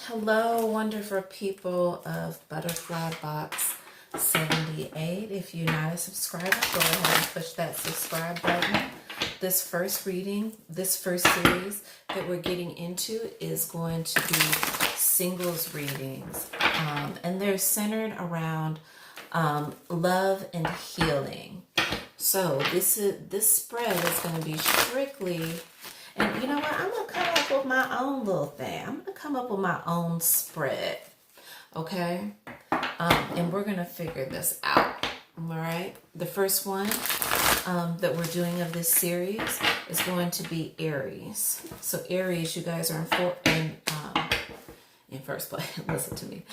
Hello, wonderful people of Butterfly Box 78. If you're not a subscriber, go ahead and push that subscribe button. This first reading, this first series that we're getting into is going to be singles readings. And they're centered around love and healing. So this spread is going to be strictly, and you know what, I'm going to come up with my own little thing. I'm going to come up with my own spread, okay? And we're going to figure this out, all right? The first one that we're doing of this series is going to be Aries. So Aries, you guys are in first place. Listen to me.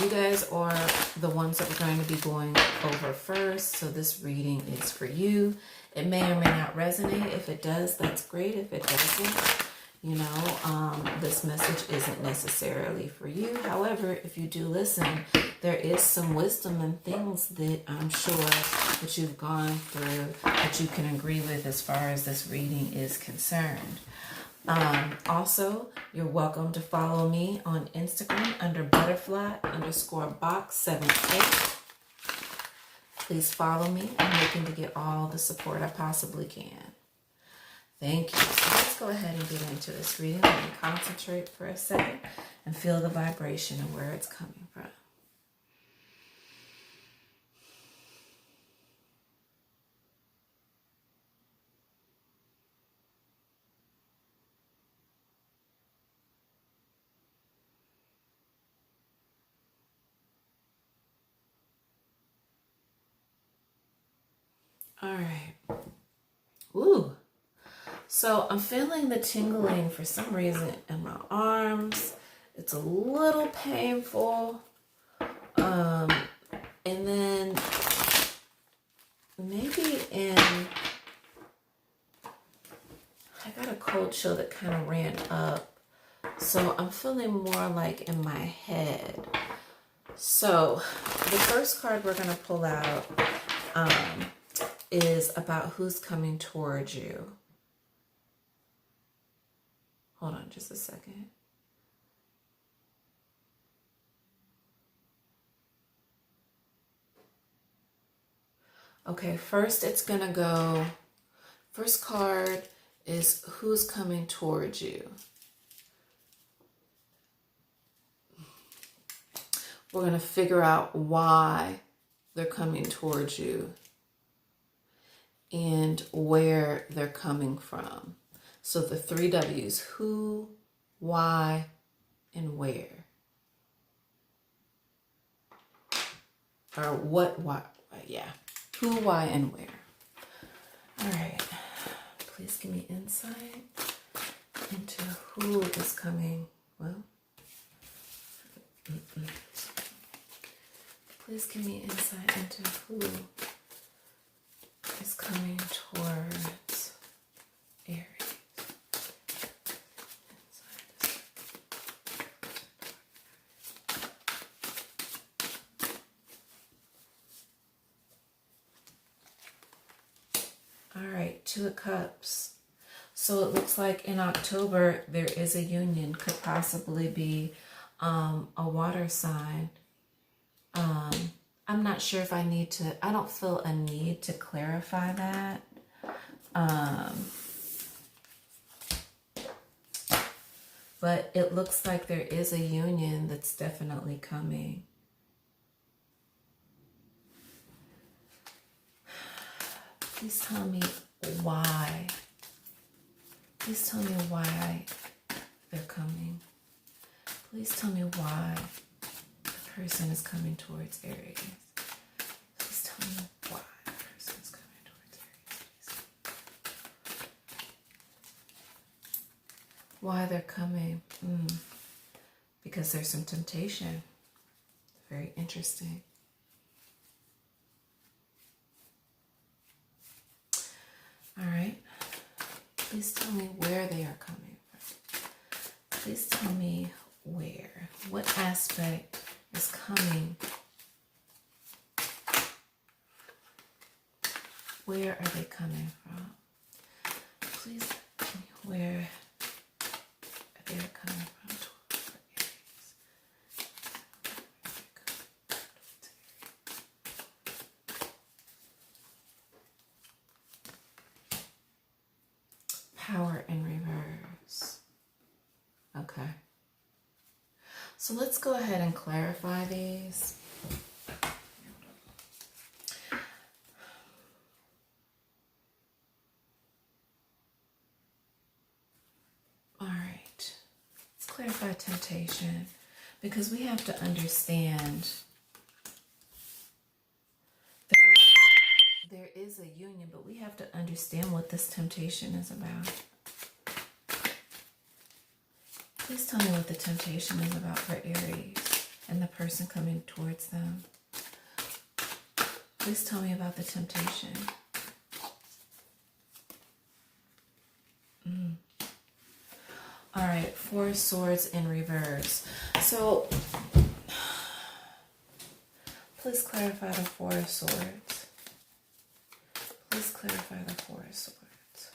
You guys are the ones that we're going to be going over first. So this reading is for you. It may or may not resonate. If it does, that's great. If it doesn't, you know, this message isn't necessarily for you. However, if you do listen, there is some wisdom and things that I'm sure that you've gone through that you can agree with as far as this reading is concerned. Also, you're welcome to follow me on Instagram under butterfly_box78. Please follow me. I'm looking to get all the support I possibly can. Thank you. So let's go ahead and get into this reading. Let me concentrate for a second and feel the vibration and where it's coming from. All right. Ooh. So I'm feeling the tingling for some reason in my arms. It's a little painful. And then maybe I got a cold chill that kind of ran up. So I'm feeling more like in my head. So the first card we're going to pull out is about who's coming towards you. Hold on just a second. Okay, first first card is who's coming towards you. We're going to figure out why they're coming towards you and where they're coming from. So the 3 W's, who, why, and where. Or what, why, yeah. Who, why, and where. All right. Please give me insight into who is coming. Well, please give me insight into who is coming towards Aries. All right, 2 of Cups. So it looks like in October there is a union, could possibly be a water sign. I'm not sure if I don't feel a need to clarify that. But it looks like there is a union that's definitely coming. Please tell me why. Please tell me why they're coming. Please tell me why the person is coming towards Aries. Please tell me why the person is coming towards Aries. Why they're coming? Because there's some temptation. Very interesting. All right. Please tell me where they are coming from. Please tell me where. What aspect is coming? Where are they coming from? Please tell me where they're coming from. Power in reverse. Okay. So let's go ahead and clarify these. All right. Let's clarify temptation, because we have to understand there is a union, but we have to understand what this temptation is about. Please tell me what the temptation is about for Aries and the person coming towards them. Please tell me about the temptation. All right, Four of Swords in reverse. So, please clarify the Four of Swords. Please clarify the Four of Swords.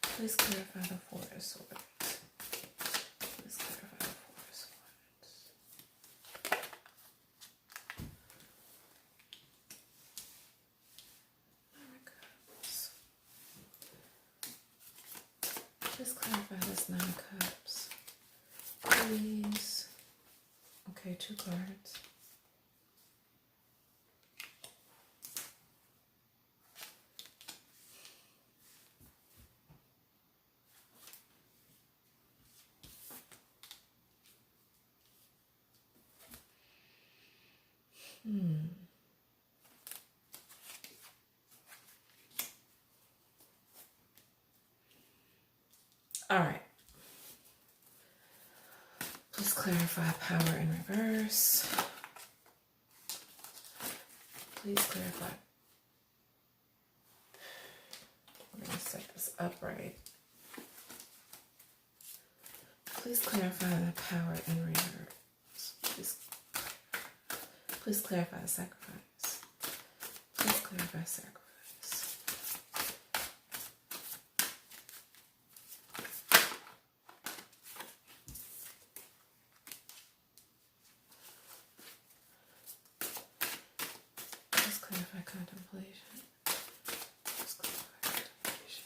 Please clarify the Four of Swords. Please clarify the Four of Swords. Nine of Cups. Please clarify this Nine of Cups. Please. Okay, 2 cards. All right. Please clarify power in reverse. Please clarify. We're going to set this up right. Please clarify the power in reverse. Please clarify the sacrifice. Please clarify sacrifice. Please clarify contemplation. Please clarify contemplation.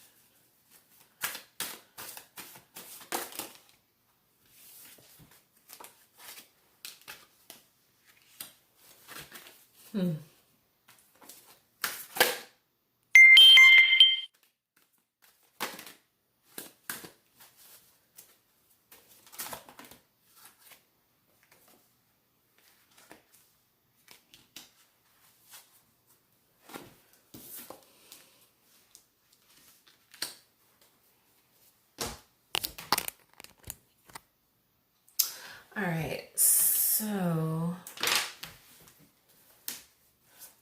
All right, so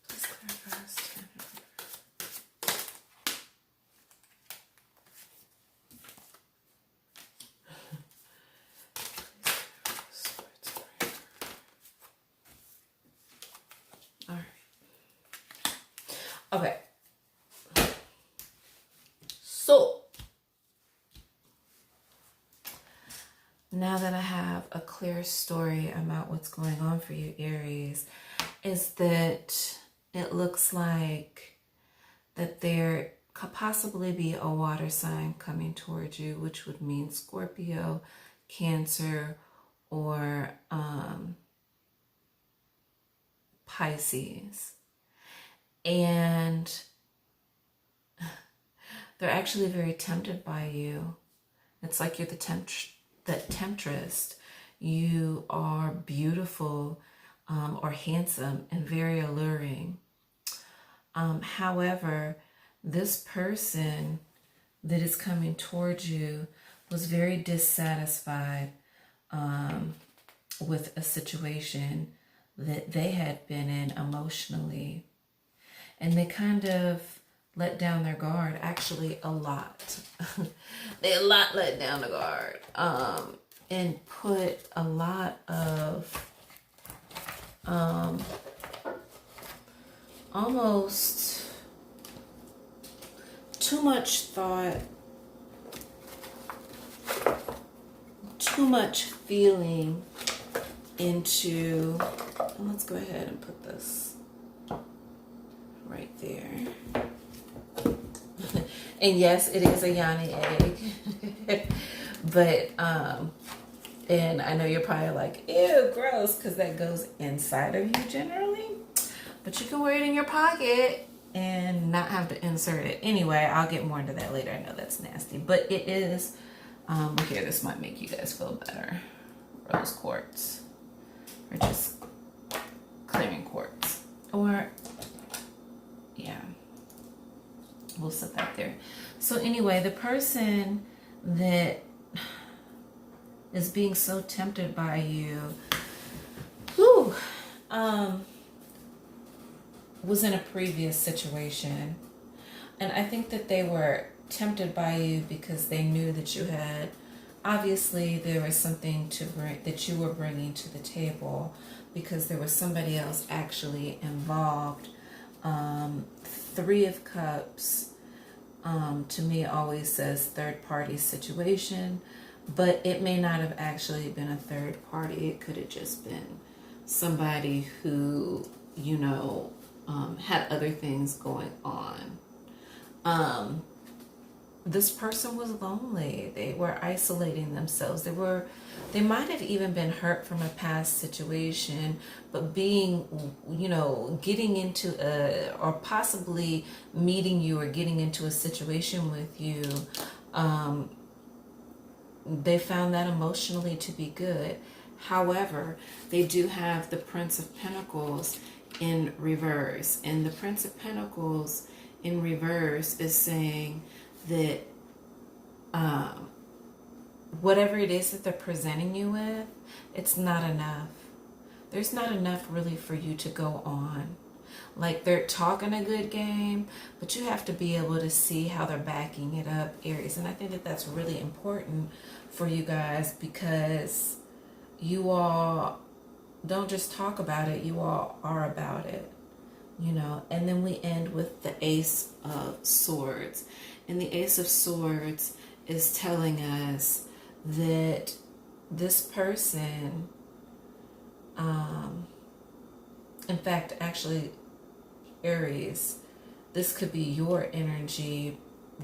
please clarify this 10 of Swords. All right. Okay. So now that I have a clear story about what's going on for you, Aries, is that it looks like that there could possibly be a water sign coming towards you, which would mean Scorpio, Cancer, or Pisces. And they're actually very tempted by you. It's like you're the temptress. You are beautiful or handsome and very alluring. However, this person that is coming towards you was very dissatisfied with a situation that they had been in emotionally. And they kind of let down their guard, actually a lot. They let down the guard and put a lot of almost too much thought, too much feeling into, and let's go ahead and put this right there. And yes, it is a yoni egg. But, and I know you're probably like, ew, gross, because that goes inside of you generally. But you can wear it in your pocket and not have to insert it. Anyway, I'll get more into that later. I know that's nasty. But it is, here, this might make you guys feel better. Rose quartz. Or just clearing quartz. Or, yeah. We'll set that there. So anyway, the person that is being so tempted by you, whew, was in a previous situation. And I think that they were tempted by you because they knew that you had, obviously there was something to bring, that you were bringing to the table, because there was somebody else actually involved. Three of Cups, to me always says third party situation, but it may not have actually been a third party. It could have just been somebody who, you know, had other things going on. This person was lonely. They were isolating themselves. They might have even been hurt from a past situation, but being, you know, getting into or possibly meeting you or getting into a situation with you, they found that emotionally to be good. However, they do have the Prince of Pentacles in reverse. And the Prince of Pentacles in reverse is saying that whatever it is that they're presenting you with, it's not enough. There's not enough really for you to go on. Like, they're talking a good game, but you have to be able to see how they're backing it up, Aries. And I think that that's really important for you guys, because you all don't just talk about it, you all are about it, you know. And then we end with the Ace of Swords. And the Ace of Swords is telling us that this person, in fact, actually, Aries, this could be your energy,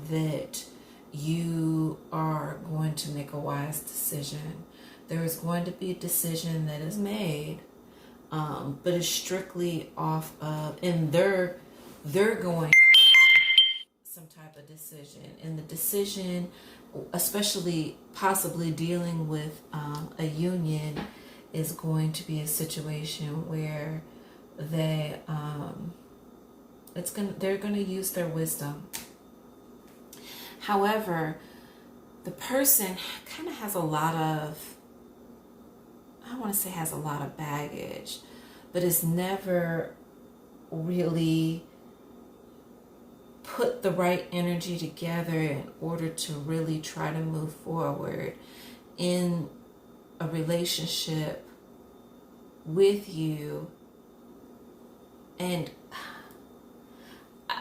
that you are going to make a wise decision. There is going to be a decision that is made, but it's strictly off of, and they're going to some type of decision. And the decision, especially possibly dealing with a union, is going to be a situation where they they're going to use their wisdom. However, the person kind of has a lot of, I don't want to say has a lot of baggage, but has never really put the right energy together in order to really try to move forward in a relationship with you. And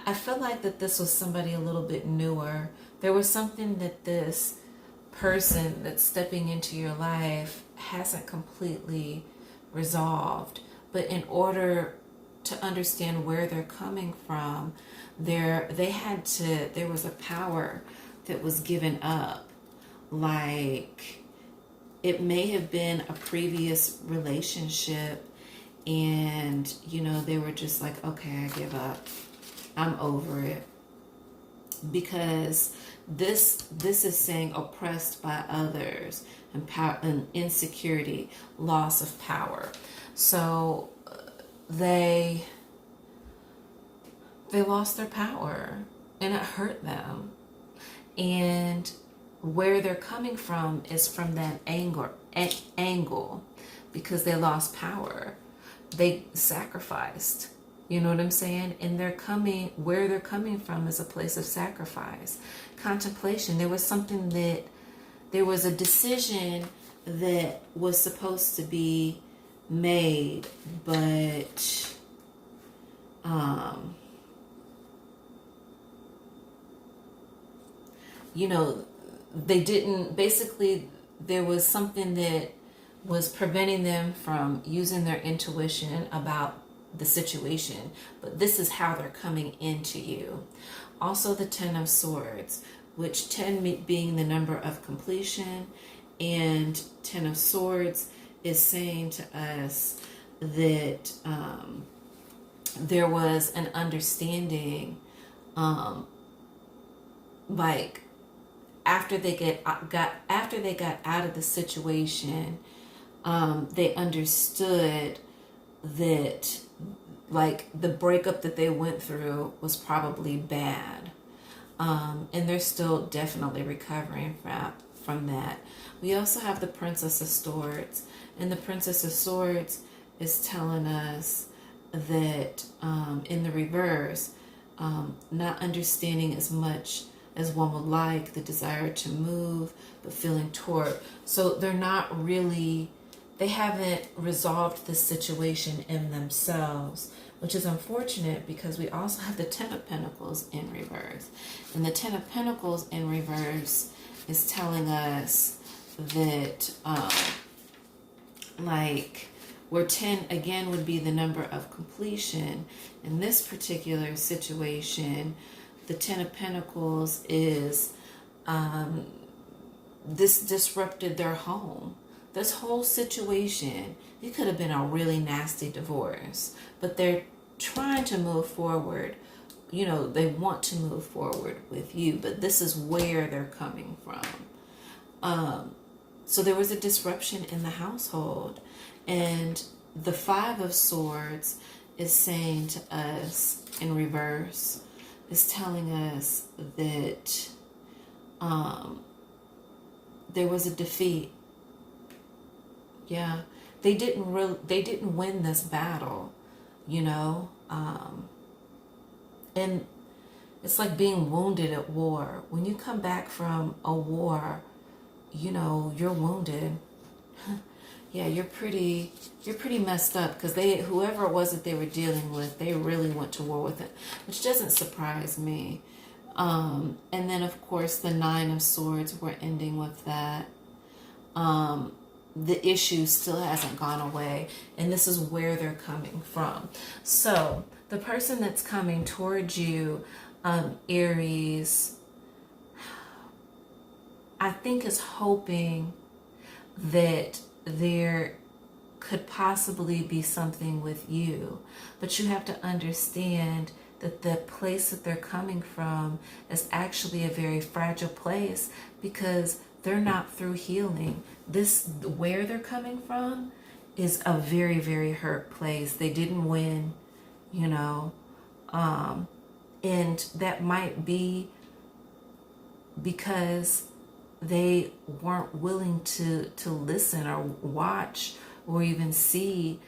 I feel like that this was somebody a little bit newer. There was something that this person that's stepping into your life hasn't completely resolved. But in order to understand where they're coming from, there was a power that was given up. Like, it may have been a previous relationship, and, you know, they were just like, okay, I give up. I'm over it. Because this is saying oppressed by others, and power and insecurity, loss of power. So they lost their power, and it hurt them. And where they're coming from is from that angle, because they lost power. They sacrificed. You know what I'm saying? And where they're coming from is a place of sacrifice. Contemplation. There was a decision that was supposed to be made, but you know, they didn't, basically there was something that was preventing them from using their intuition about the situation, but this is how they're coming into you. Also the Ten of Swords, which 10 being the number of completion, and Ten of Swords is saying to us that there was an understanding, like after they got out of the situation, they understood that like the breakup that they went through was probably bad, and they're still definitely recovering from that. We also have the Princess of Swords, and the Princess of Swords is telling us that in the reverse, not understanding as much as one would like, the desire to move, but feeling torn. So they're not really, they haven't resolved this situation in themselves, which is unfortunate because we also have the Ten of Pentacles in reverse. And the Ten of Pentacles in reverse is telling us that, like, where 10 again would be the number of completion. In this particular situation, the Ten of Pentacles is, this disrupted their home. This whole situation, it could have been a really nasty divorce, but they're trying to move forward. You know, they want to move forward with you, but this is where they're coming from. So there was a disruption in the household, and the Five of Swords is saying to us in reverse, is telling us that there was a defeat. Yeah, they didn't win this battle, you know, and it's like being wounded at war. When you come back from a war, you know, you're wounded. Yeah, you're pretty messed up, because whoever it was that they were dealing with, they really went to war with it, which doesn't surprise me. And then of course the Nine of Swords, we're ending with that. The issue still hasn't gone away, and this is where they're coming from. So the person that's coming towards you, Aries, I think is hoping that there could possibly be something with you, but you have to understand that the place that they're coming from is actually a very fragile place, because they're not through healing. This, where they're coming from, is a very, very hurt place. They didn't win, you know, and that might be because they weren't willing to listen or watch or even see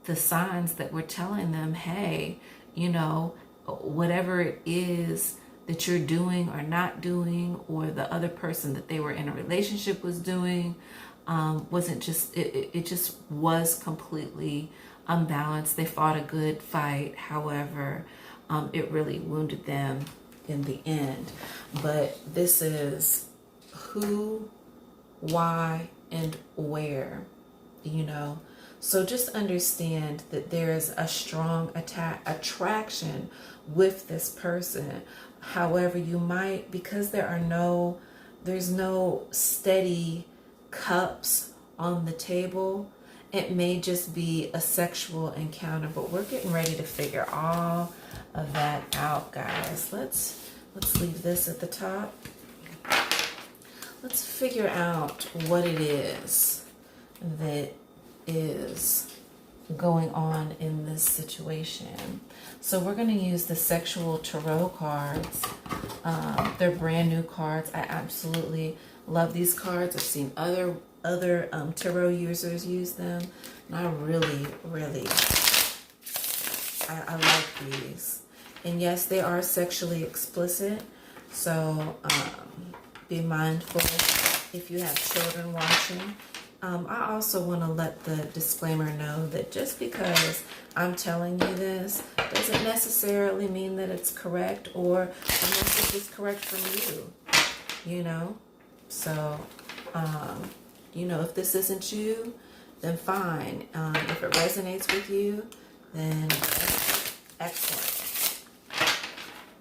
the signs that were telling them, hey, you know, whatever it is that you're doing or not doing, or the other person that they were in a relationship was doing, wasn't just, it just was completely unbalanced. They fought a good fight. However, it really wounded them in the end. But this is who, why, and where, you know. So just understand that there is a strong attraction with this person. However, you might, because there's no steady cups on the table, it may just be a sexual encounter. But we're getting ready to figure all of that out, guys. Let's leave this at the top. Let's figure out what it is that is going on in this situation. So we're going to use the Sexual Tarot cards. They're brand new cards. I absolutely love these cards. I've seen other tarot users use them, and I really I like these. And yes, they are sexually explicit, so be mindful if you have children watching. I also want to let the disclaimer know that just because I'm telling you this doesn't necessarily mean that it's correct, or unless it's correct for you, you know. So, you know, if this isn't you, then fine. If it resonates with you, Then, excellent.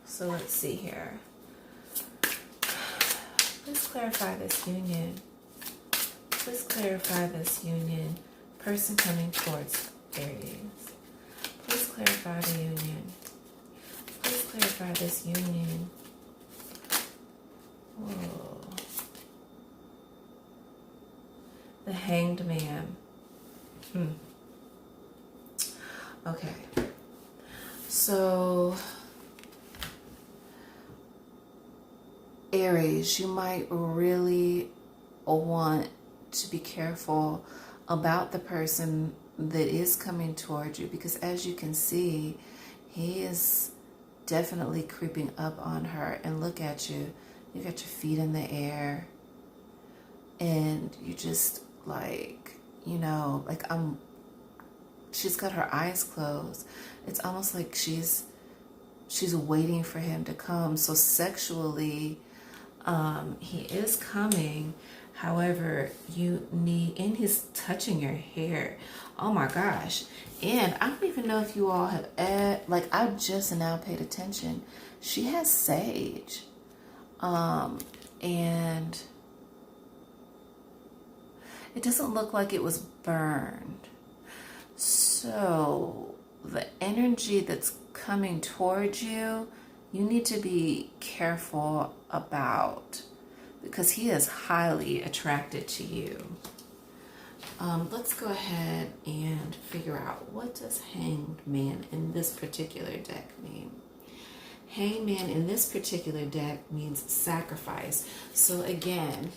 So let's see here. Please clarify this union. Please clarify this union. Person coming towards Aries. Please clarify the union. Please clarify this union. Whoa. The Hanged Man. Okay. So, Aries, you might really want to be careful about the person that is coming toward you, because as you can see, he is definitely creeping up on her. And look at you. You got your feet in the air. And you just like, you know, like she's got her eyes closed. It's almost like she's waiting for him to come. So sexually, he is coming. However, you need, and he's touching your hair. Oh my gosh. And I don't even know if you all have, like, I just now paid attention. She has sage. And it doesn't look like it was burned. So the energy that's coming towards you, you need to be careful about, because he is highly attracted to you. Let's go ahead and figure out, what does Hanged Man in this particular deck mean? Hanged Man in this particular deck means sacrifice. So again,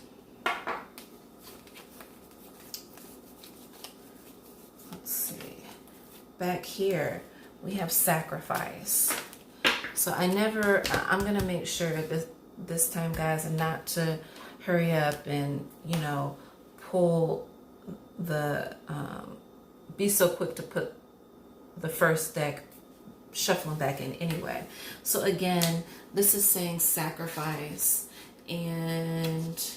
let's see. Back here, we have sacrifice. So I'm going to make sure this time, guys, not to hurry up and, you know, pull the, be so quick to put the first deck shuffling back in anyway. So again, this is saying sacrifice, and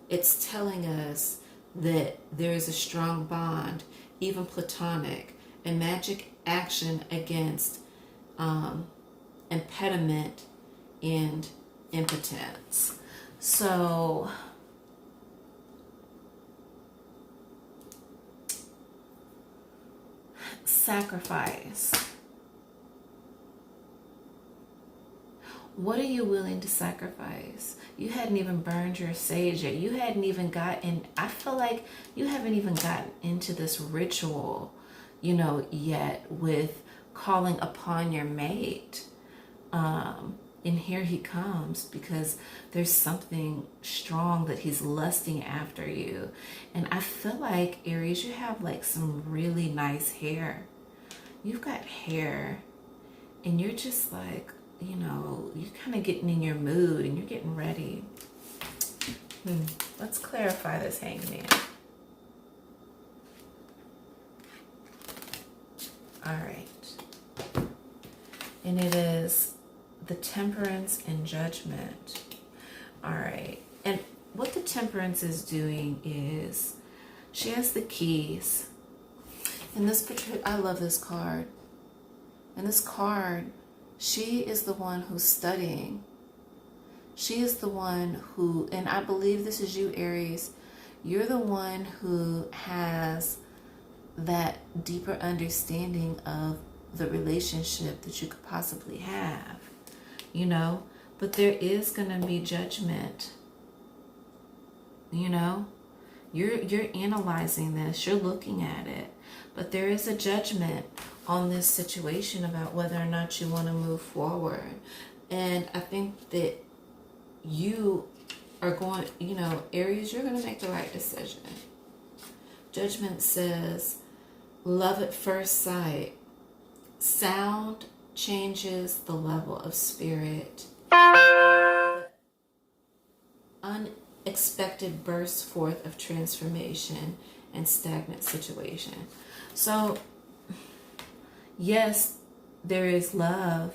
it's telling us that there is a strong bond, even platonic, and magic action against impediment and impotence. So sacrifice. What are you willing to sacrifice? You hadn't even burned your sage yet. You hadn't even gotten, I feel like you haven't even gotten into this ritual, you know, yet with calling upon your mate. And here he comes, because there's something strong that he's lusting after you. And I feel like, Aries, you have like some really nice hair. You've got hair, and you're just like, you know, you're kind of getting in your mood and you're getting ready. Let's clarify this Hanged Man. All right. And it is the Temperance and Judgment. All right. And what the Temperance is doing is, she has the keys. And this particular, I love this card. And this card, she is the one who's studying. She is the one who, and I believe this is you, Aries, you're the one who has that deeper understanding of the relationship that you could possibly have, you know, but there is going to be judgment, you know, you're analyzing this, you're looking at it, but there is a judgment on this situation about whether or not you want to move forward. And I think that you are going, you know, Aries, you're going to make the right decision. Judgment says, love at first sight. Sound changes the level of spirit. Unexpected bursts forth of transformation and stagnant situation. So, yes, there is love,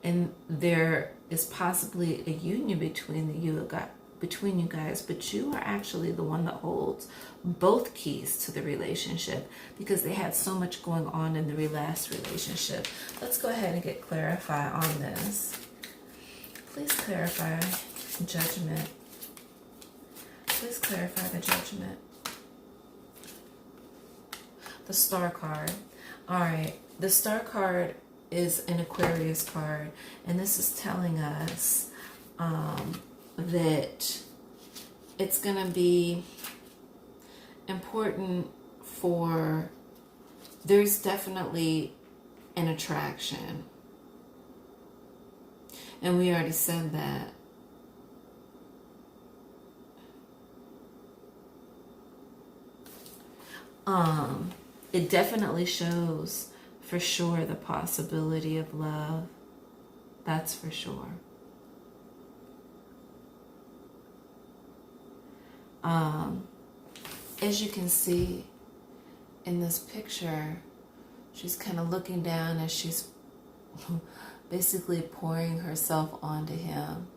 and there is possibly a union between the between you guys, but you are actually the one that holds both keys to the relationship because they had so much going on in the last relationship. Let's go ahead and get clarified on this. Please clarify Judgment. Please clarify the Judgment. The Star card. All right, the Star card is an Aquarius card, and this is telling us that it's going to be important for, there's definitely an attraction. And we already said that. It definitely shows for sure the possibility of love. That's for sure. As you can see in this picture, she's kind of looking down as she's basically pouring herself onto him.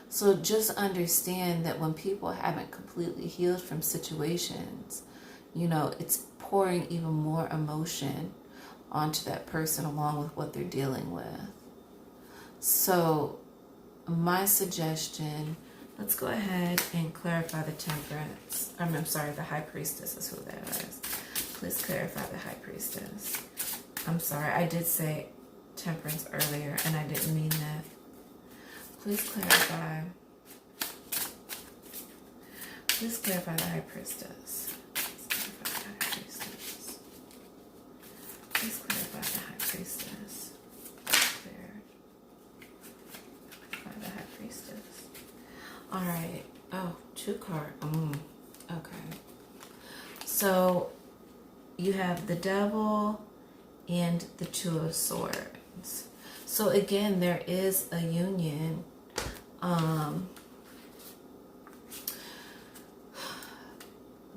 So just understand that when people haven't completely healed from situations, you know, it's pouring even more emotion onto that person along with what they're dealing with. So my suggestion, let's go ahead and clarify the Temperance. I'm sorry, the High Priestess is who that is. Please clarify the High Priestess. I'm sorry, I did say Temperance earlier and I didn't mean that. Please clarify. Please clarify the High Priestess. Please clarify the High Priestess. Clarify the High Priestess. All right. Oh, 2 cards. Okay. So you have the Devil and the 2 of Swords. So again, there is a union.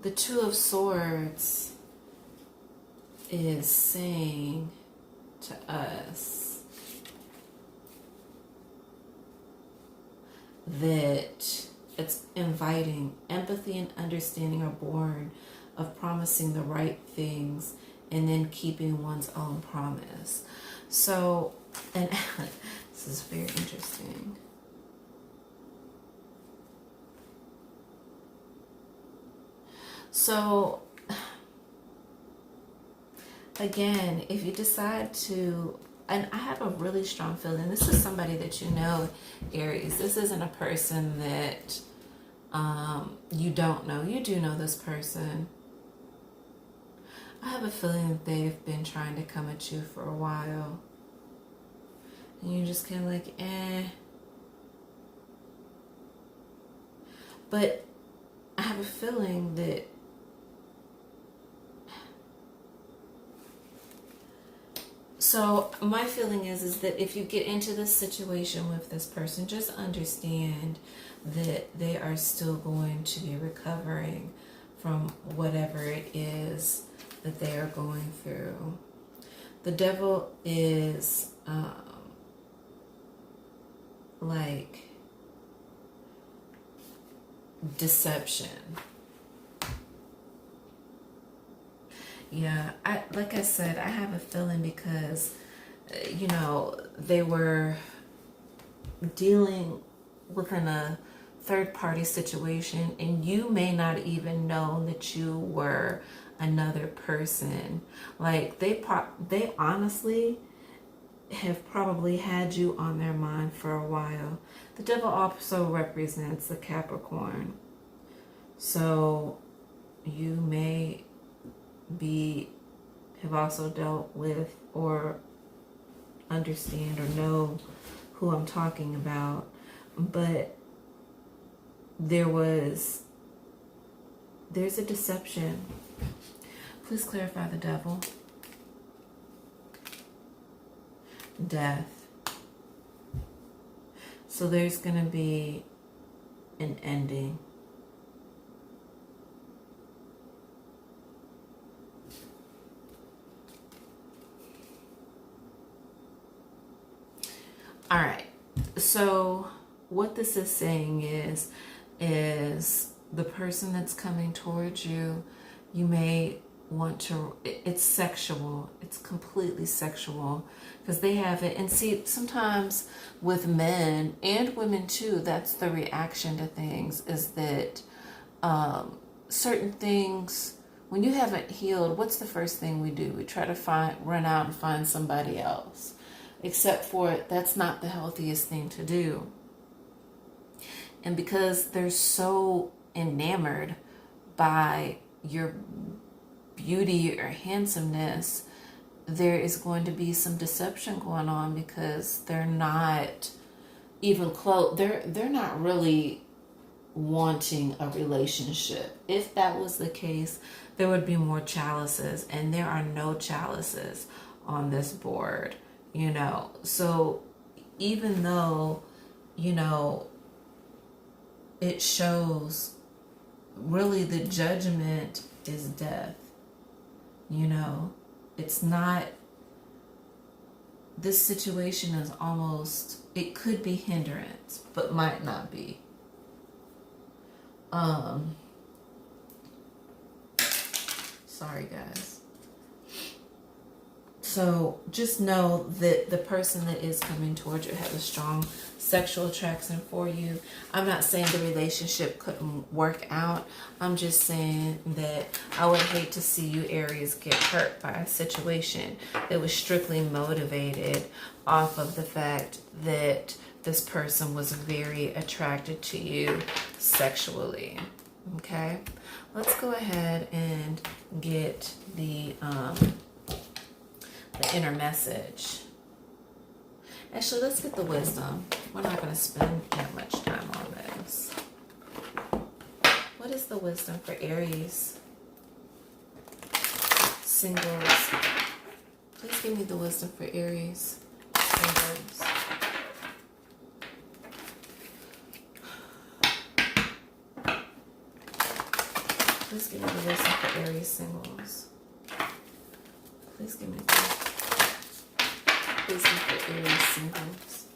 The 2 of Swords is saying to us that it's inviting empathy and understanding are born of promising the right things and then keeping one's own promise. So, and this is very interesting. So, again, if you decide to, and I have a really strong feeling, this is somebody that you know, Aries. This isn't a person that you don't know. You do know this person. I have a feeling that they've been trying to come at you for a while. And you're just kind of like, eh. But I have a feeling that so my feeling is that if you get into this situation with this person, just understand that they are still going to be recovering from whatever it is that they are going through. The Devil is like deception. Yeah, like I said, I have a feeling because, you know, they were dealing within a third-party situation, and you may not even know that you were another person. Like, they honestly have probably had you on their mind for a while. The Devil also represents the Capricorn. So, you may have also dealt with or understand or know who I'm talking about, but there's a deception. Please clarify the Devil. Death. So there's going to be an ending. All right, so what this is saying is the person that's coming towards you, you may want to, it's sexual, it's completely sexual, because they have it. And see, sometimes with men and women too, that's the reaction to things, is that certain things, when you haven't healed, what's the first thing we do? We try to run out and find somebody else. Except for that's not the healthiest thing to do. And because they're so enamored by your beauty or handsomeness, there is going to be some deception going on, because they're not even close. They're not really wanting a relationship. If that was the case, there would be more chalices, and there are no chalices on this board, you know. So even though, you know, it shows really the judgment is death, you know, it's not, this situation is almost, it could be hindrance, but might not be. Sorry guys. So just know that the person that is coming towards you has a strong sexual attraction for you. I'm not saying the relationship couldn't work out. I'm just saying that I would hate to see you, Aries, get hurt by a situation that was strictly motivated off of the fact that this person was very attracted to you sexually. Okay, let's go ahead and get the inner message. Actually, let's get the wisdom. We're not going to spend that much time on this. What is the wisdom for Aries? Singles. Please give me the wisdom for Aries. Singles. Please give me the wisdom for Aries singles. Please give me the wisdom for Aries singles.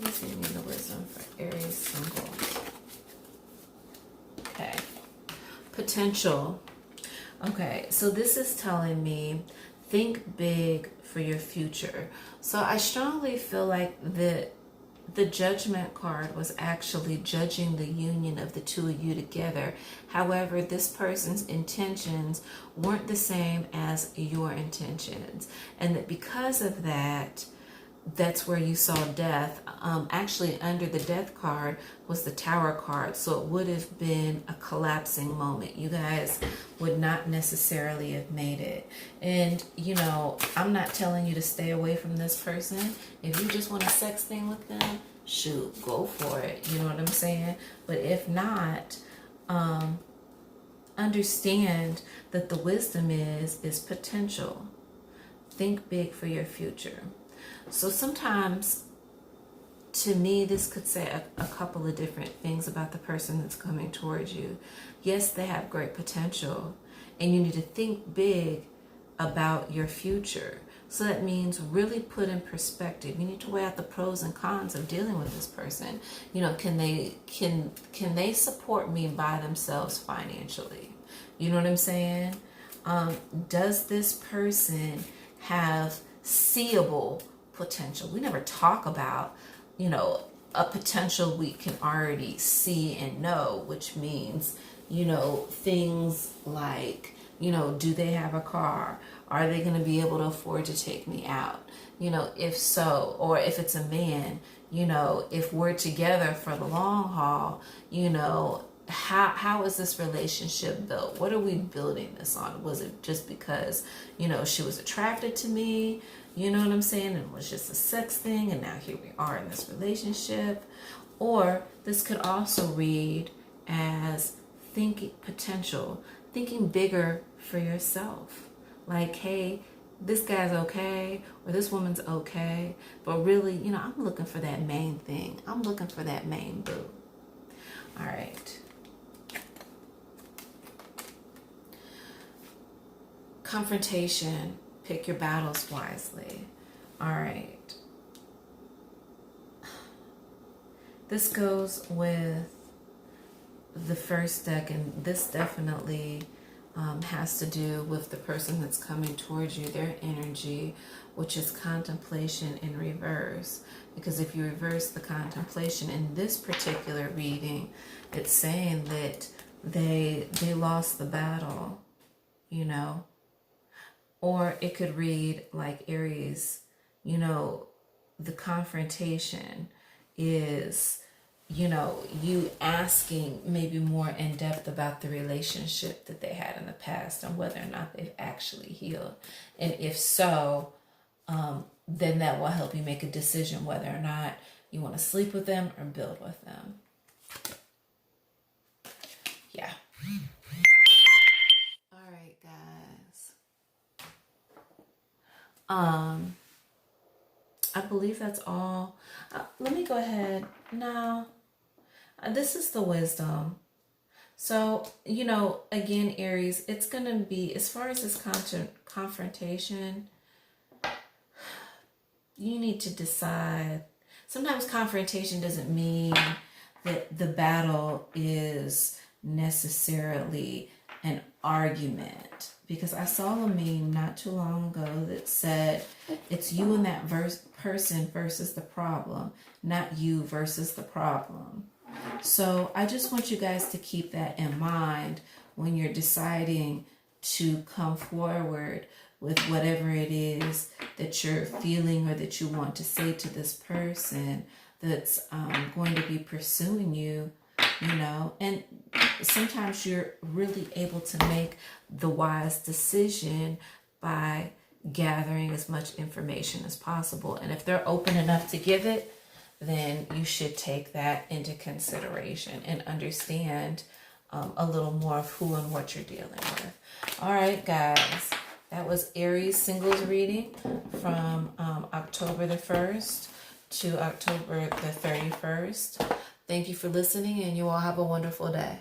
Please give me the wisdom for Aries singles. Okay. Potential. Okay, so this is telling me think big for your future. So I strongly feel like the judgment card was actually judging the union of the two of you together. However, this person's intentions weren't the same as your intentions. And that because of that, that's where you saw death. Actually, under the death card was the Tower card. So it would have been a collapsing moment. You guys would not necessarily have made it. And, you know, I'm not telling you to stay away from this person. If you just want a sex thing with them, shoot, go for it. You know what I'm saying? But if not, understand that the wisdom is potential. Think big for your future. So sometimes, to me, this could say a couple of different things about the person that's coming towards you. Yes, they have great potential, and you need to think big about your future. So that means really put in perspective. You need to weigh out the pros and cons of dealing with this person. You know, can they support me by themselves financially? You know what I'm saying? Does this person have seeable potential? We never talk about, you know, a potential we can already see and know, which means, you know, things like, you know, do they have a car? Are they going to be able to afford to take me out? You know, if so, or if it's a man, you know, if we're together for the long haul, you know, how is this relationship built? What are we building this on? Was it just because, you know, she was attracted to me? You know what I'm saying? And it was just a sex thing, and now here we are in this relationship. Or this could also read as thinking potential, thinking bigger for yourself. Like, hey, this guy's okay, or this woman's okay, but really, you know, I'm looking for that main thing. I'm looking for that main boo. All right. Confrontation. Pick your battles wisely. All right. This goes with the first deck, and this definitely has to do with the person that's coming towards you, their energy, which is contemplation in reverse. Because if you reverse the contemplation in this particular reading, it's saying that they lost the battle, you know. Or it could read like Aries, you know, the confrontation is, you know, you asking maybe more in depth about the relationship that they had in the past and whether or not they've actually healed. And if so, then that will help you make a decision whether or not you want to sleep with them or build with them. Yeah. All right, guys. I believe that's all. Let me go ahead. No, this is the wisdom. So, you know, again, Aries, it's going to be, as far as this confrontation, you need to decide. Sometimes confrontation doesn't mean that the battle is necessarily an argument. Because I saw a meme not too long ago that said it's you and that person versus the problem, not you versus the problem. So I just want you guys to keep that in mind when you're deciding to come forward with whatever it is that you're feeling or that you want to say to this person that's going to be pursuing you, you know. And sometimes you're really able to make the wise decision by gathering as much information as possible. And if they're open enough to give it, then you should take that into consideration and understand a little more of who and what you're dealing with. All right, guys. That was Aries singles reading from October the 1st to October the 31st. Thank you for listening, and you all have a wonderful day.